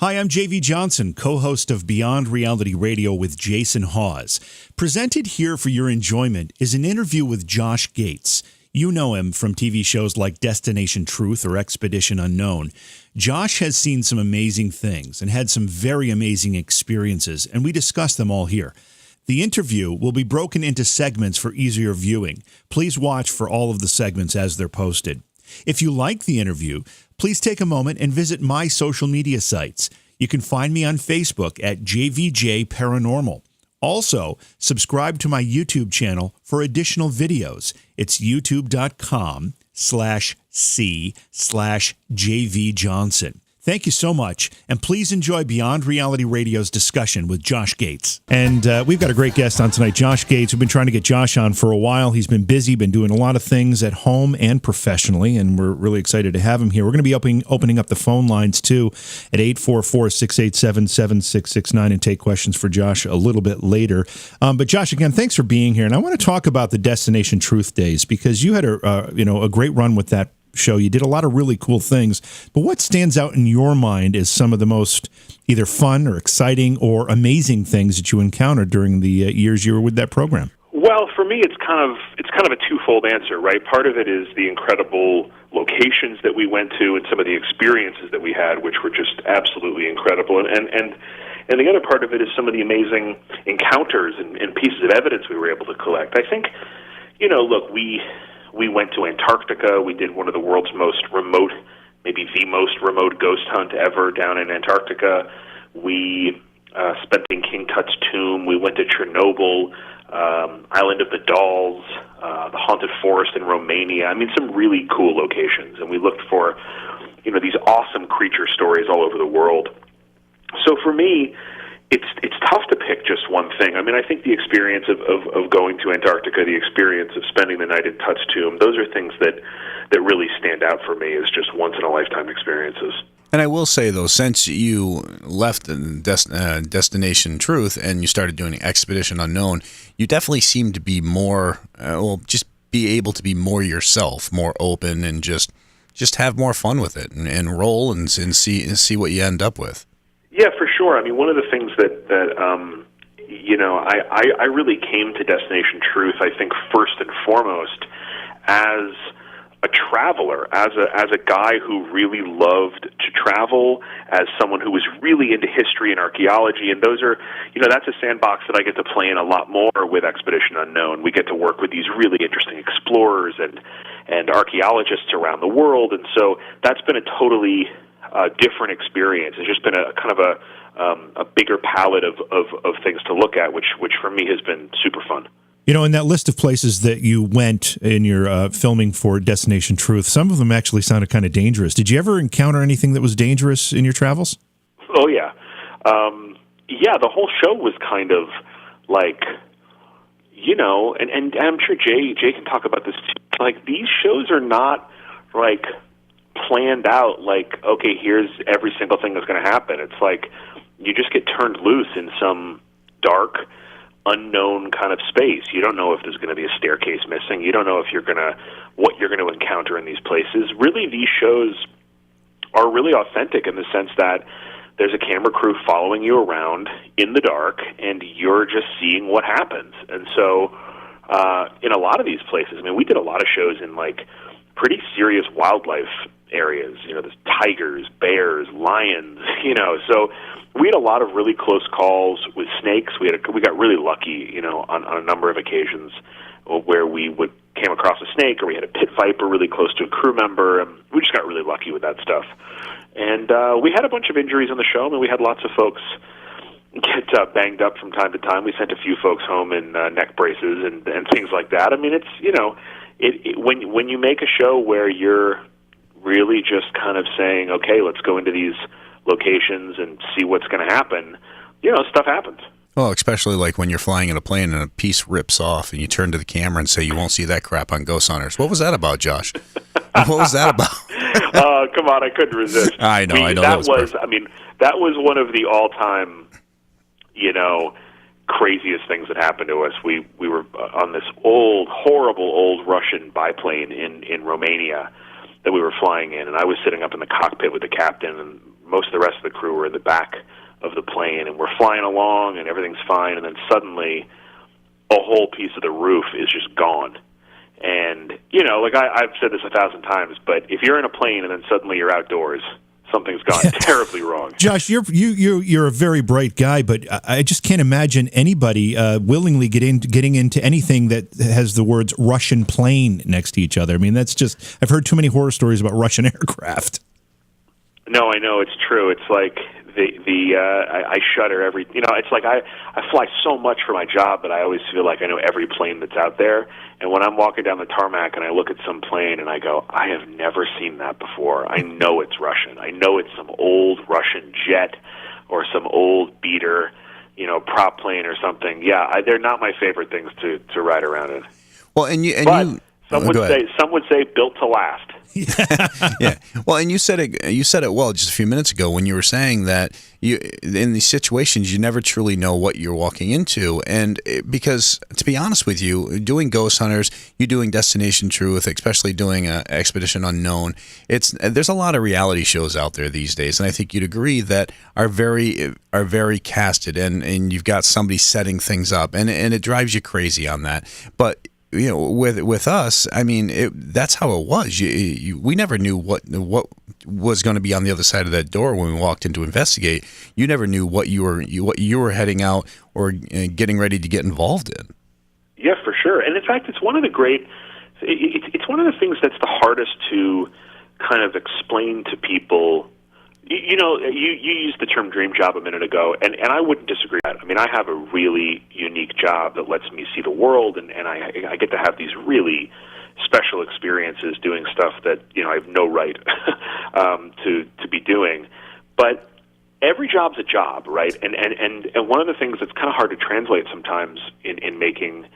Hi, I'm JV Johnson, co-host of Beyond Reality Radio with Jason Hawes. Presented here for your enjoyment is an interview with Josh Gates. You know him from TV shows like Destination Truth or Expedition Unknown. Josh has seen some amazing things and had some very amazing experiences, and we discuss them all here. The interview will be broken into segments for easier viewing. Please watch for all of the segments as they're posted. If you like the interview, please take a moment and visit my social media sites. You can find me on Facebook at JVJ Paranormal. Also, subscribe to my YouTube channel for additional videos. It's youtube.com/C/JV Johnson. Thank you so much, and please enjoy Beyond Reality Radio's discussion with Josh Gates. And we've got a great guest on tonight, Josh Gates. We've been trying to get Josh on for a while. He's been busy, been doing a lot of things at home and professionally, and we're really excited to have him here. We're going to be opening up the phone lines, too, at 844-687-7669 and take questions for Josh a little bit later. But, Josh, again, thanks for being here. And I want to talk about the Destination Truth Days, because you had a great run with that show. You did a lot of really cool things, but what stands out in your mind is some of the most either fun or exciting or amazing things that you encountered during the years you were with that program? Well, for me, it's kind of a twofold answer, right? Part of it is the incredible locations that we went to and some of the experiences that we had, which were just absolutely incredible, and the other part of it is some of the amazing encounters and pieces of evidence we were able to collect. I think, look, we went to Antarctica. We did one of the world's most remote, maybe the most remote ghost hunt ever down in Antarctica. We spent in King Tut's tomb. We went to Chernobyl, Island of the Dolls, the Haunted Forest in Romania. I mean, some really cool locations. And we looked for, these awesome creature stories all over the world. So for me, it's tough to pick just one thing. I mean, I think the experience of going to Antarctica, the experience of spending the night in Tut's tomb, those are things that really stand out for me as just once-in-a-lifetime experiences. And I will say, though, since you left Destination Truth and you started doing Expedition Unknown, you definitely seem to be more, just be able to be more yourself, more open, and just have more fun with it and roll and see what you end up with. Yeah, for sure. I mean, one of the things that I really came to Destination Truth, I think, first and foremost, as a traveler, as a guy who really loved to travel, as someone who was really into history and archaeology, and those are, that's a sandbox that I get to play in a lot more with Expedition Unknown. We get to work with these really interesting explorers and archaeologists around the world, and so that's been a totally different experience. It's just been a kind of a bigger palette of things to look at, which for me has been super fun. In that list of places that you went in your filming for Destination Truth, some of them actually sounded kind of dangerous. Did you ever encounter anything that was dangerous in your travels? Oh, yeah. The whole show was kind of like, and I'm sure Jay can talk about this too. Like, these shows are not, like, planned out, like, okay, here's every single thing that's going to happen. It's like you just get turned loose in some dark, unknown kind of space. You don't know if there's going to be a staircase missing. You don't know if what you're going to encounter in these places. Really, these shows are really authentic in the sense that there's a camera crew following you around in the dark, and you're just seeing what happens. And so, in a lot of these places, I mean, we did a lot of shows in, like, pretty serious wildlife areas. There's tigers, bears, lions, so we had a lot of really close calls with snakes. We got really lucky, on a number of occasions where we came across a snake, or we had a pit viper really close to a crew member, and we just got really lucky with that stuff. And we had a bunch of injuries on the show. I mean, we had lots of folks get banged up from time to time. We sent a few folks home in neck braces and things like that. I mean, it's, when you make a show where you're really just kind of saying, okay, let's go into these locations and see what's going to happen, stuff happens. Well, especially like when you're flying in a plane and a piece rips off and you turn to the camera and say, you won't see that crap on Ghost Hunters. What was that about, Josh? What was that about? Come on, I couldn't resist. I know. That was one of the all-time, craziest things that happened to us. We were on this horrible old Russian biplane in Romania that we were flying in, and I was sitting up in the cockpit with the captain, and most of the rest of the crew are in the back of the plane, and we're flying along, and everything's fine, and then suddenly a whole piece of the roof is just gone. And, like I've said this 1,000 times, but if you're in a plane and then suddenly you're outdoors, something's gone terribly wrong. Josh, you're a very bright guy, but I just can't imagine anybody willingly getting into anything that has the words Russian plane next to each other. I mean, that's just, I've heard too many horror stories about Russian aircraft. No, I know, it's true. It's like I shudder every, it's like I fly so much for my job that I always feel like I know every plane that's out there. And when I'm walking down the tarmac and I look at some plane and I go, I have never seen that before. I know it's Russian. I know it's some old Russian jet or some old beater, prop plane or something. Yeah, they're not my favorite things to ride around in. Well, some would say built to last. Yeah. Well, and you said it well just a few minutes ago when you were saying that in these situations you never truly know what you're walking into, and because to be honest with you, doing Ghost Hunters, you doing Destination Truth, especially doing Expedition Unknown, there's a lot of reality shows out there these days, and I think you'd agree that are very casted, and you've got somebody setting things up, and it drives you crazy on that, but. With us, I mean, that's how it was. We never knew what was going to be on the other side of that door when we walked in to investigate. You never knew what you were heading out or getting ready to get involved in. Yeah, for sure. And in fact, it's one of the things that's the hardest to kind of explain to people. You used the term dream job a minute ago, and I wouldn't disagree with that. I mean, I have a really unique job that lets me see the world, and I get to have these really special experiences doing stuff that, I have no right to be doing. But every job's a job, right? And one of the things that's kind of hard to translate sometimes in making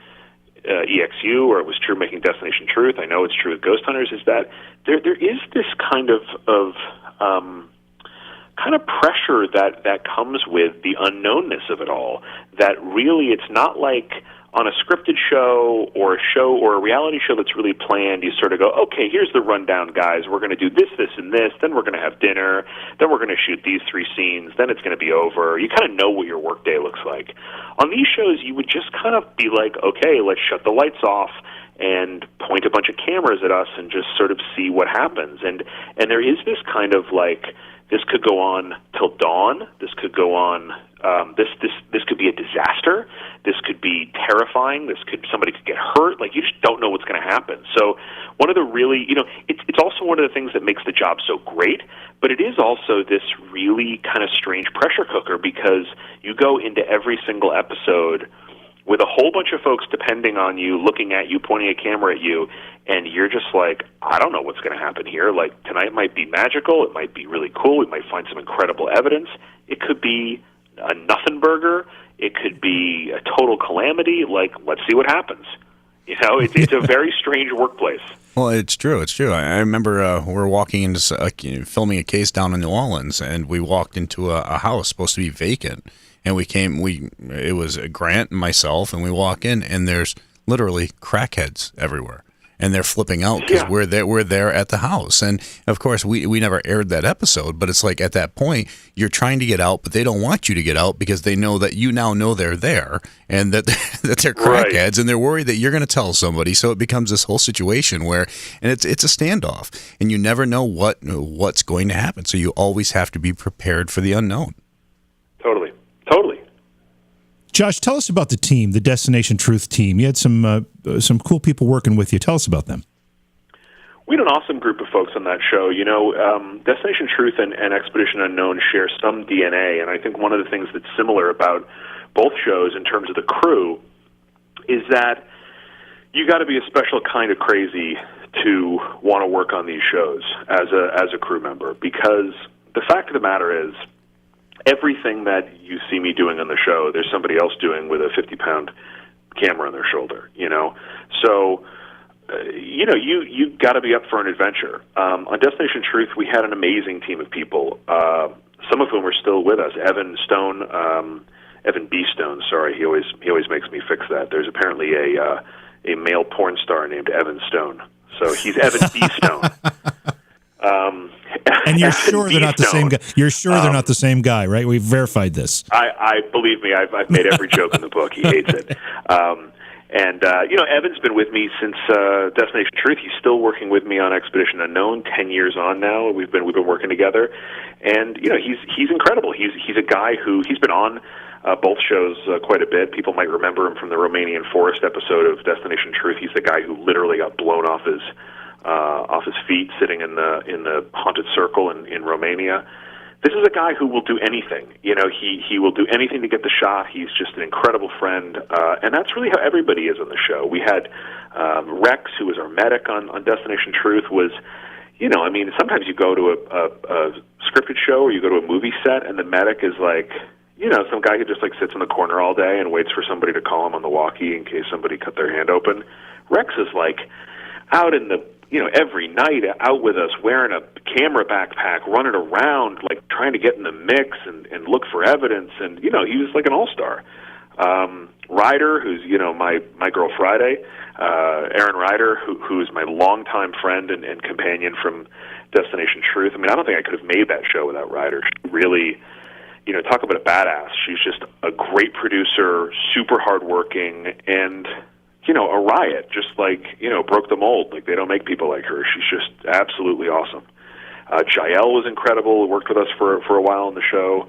EXU, or it was true making Destination Truth, I know it's true with Ghost Hunters, is that there is this kind of pressure that comes with the unknownness of it all, that really it's not like on a scripted show or a reality show that's really planned. You sort of go, okay, here's the rundown, guys. We're going to do this, this, and this. Then we're going to have dinner. Then we're going to shoot these 3 scenes. Then it's going to be over. You kind of know what your workday looks like. On these shows, you would just kind of be like, okay, let's shut the lights off and point a bunch of cameras at us and just sort of see what happens. And there is this kind of like, this could go on till dawn. This could go on. This could be a disaster. This could be terrifying. Somebody could get hurt. Like, you just don't know what's going to happen. So one of the really, it's also one of the things that makes the job so great. But it is also this really kind of strange pressure cooker, because you go into every single episode with a whole bunch of folks depending on you, looking at you, pointing a camera at you, and you're just like, I don't know what's going to happen here. Like, tonight might be magical. It might be really cool. We might find some incredible evidence. It could be a nothing burger. It could be a total calamity. Like, let's see what happens. It's a very strange workplace. Well, it's true. It's true. I remember we were walking into filming a case down in New Orleans, and we walked into a house supposed to be vacant. And it was Grant and myself, and we walk in, and there's literally crackheads everywhere. And they're flipping out because we're there at the house. And, of course, we never aired that episode, but it's like at that point, you're trying to get out, but they don't want you to get out because they know that you now know they're there and that they're crackheads, right. And they're worried that you're going to tell somebody. So it becomes this whole situation where, and it's a standoff, and you never know what's going to happen. So you always have to be prepared for the unknown. Totally. Josh, tell us about the team, the Destination Truth team. You had some cool people working with you. Tell us about them. We had an awesome group of folks on that show. Destination Truth and Expedition Unknown share some DNA, and I think one of the things that's similar about both shows in terms of the crew is that you got to be a special kind of crazy to want to work on these shows as a crew member, because the fact of the matter is, everything that you see me doing on the show, there's somebody else doing with a 50-pound camera on their shoulder, So, you got to be up for an adventure. On Destination Truth, we had an amazing team of people, some of whom are still with us. Evan B. Stone, sorry, he always makes me fix that. There's apparently a male porn star named Evan Stone. So he's Evan B. Stone. And you're sure they're not the same guy. You're sure they're not the same guy, right? We've verified this. I believe me. I've made every joke in the book. He hates it. Evan's been with me since Destination Truth. He's still working with me on Expedition Unknown. 10 years on now. We've been working together, and he's incredible. He's a guy who he's been on both shows quite a bit. People might remember him from the Romanian forest episode of Destination Truth. He's the guy who literally got blown off his feet sitting in the haunted circle in Romania. This is a guy who will do anything. He will do anything to get the shot. He's just an incredible friend, and that's really how everybody is on the show. We had Rex, who was our medic on Destination Truth, was, sometimes you go to a scripted show or you go to a movie set, and the medic is like, some guy who just like sits in the corner all day and waits for somebody to call him on the walkie in case somebody cut their hand open. Rex is like out in the every night out with us, wearing a camera backpack, running around, like trying to get in the mix and look for evidence. And, he was like an all-star. Ryder, who's, my girl Friday, Erin Ryder, who's my longtime friend and companion from Destination Truth. I don't think I could have made that show without Ryder. She really, talk about a badass. She's just a great producer, super hardworking, and a riot, just like, broke the mold. Like, they don't make people like her. She's just absolutely awesome. Jael was incredible, worked with us for a while on the show.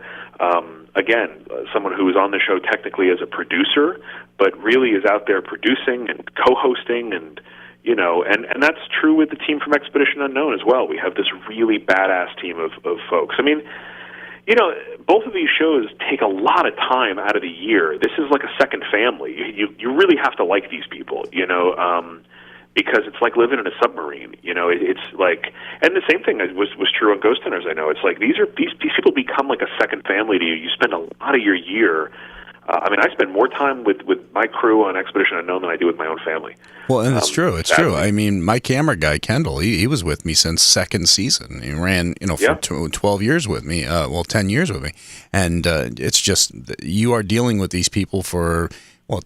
Again, someone who was on the show technically as a producer, but really is out there producing and co-hosting and, and that's true with the team from Expedition Unknown as well. We have this really badass team of folks. Both of these shows take a lot of time out of the year. This is like a second family. You really have to like these people, because it's like living in a submarine. It's like, and the same thing was true on Ghost Hunters. I know it's like these people become like a second family to you. You spend a lot of your year. I spend more time with my crew on Expedition Unknown than I do with my own family. Well, and it's true. It's true. My camera guy, Kendall, he was with me since second season. He ran, for 12 years with me, 10 years with me. And it's just, you are dealing with these people for,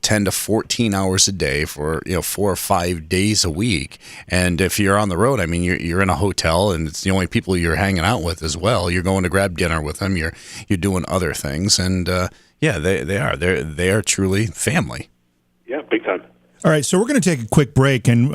10 to 14 hours a day for, 4 or 5 days a week. And if you're on the road, you're in a hotel and it's the only people you're hanging out with as well. You're going to grab dinner with them. You're doing other things. And, they are truly family. Yeah, big time. All right, so we're going to take a quick break, and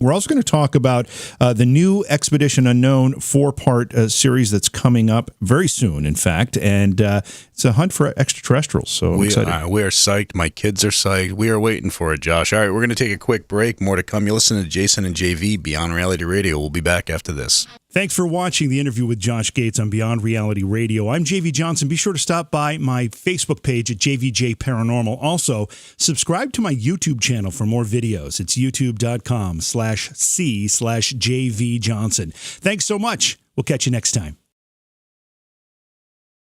we're also going to talk about the new Expedition Unknown 4-part series that's coming up very soon, in fact, and it's a hunt for extraterrestrials, so I'm excited. We are psyched. My kids are psyched. We are waiting for it, Josh. All right, we're going to take a quick break. More to come. You listen to Jason and JV, Beyond Reality Radio. We'll be back after this. Thanks for watching the interview with Josh Gates on Beyond Reality Radio. I'm JV Johnson. Be sure to stop by my Facebook page at JVJ Paranormal. Also, subscribe to my YouTube channel for more videos. It's youtube.com/C/JV Johnson. Thanks so much. We'll catch you next time.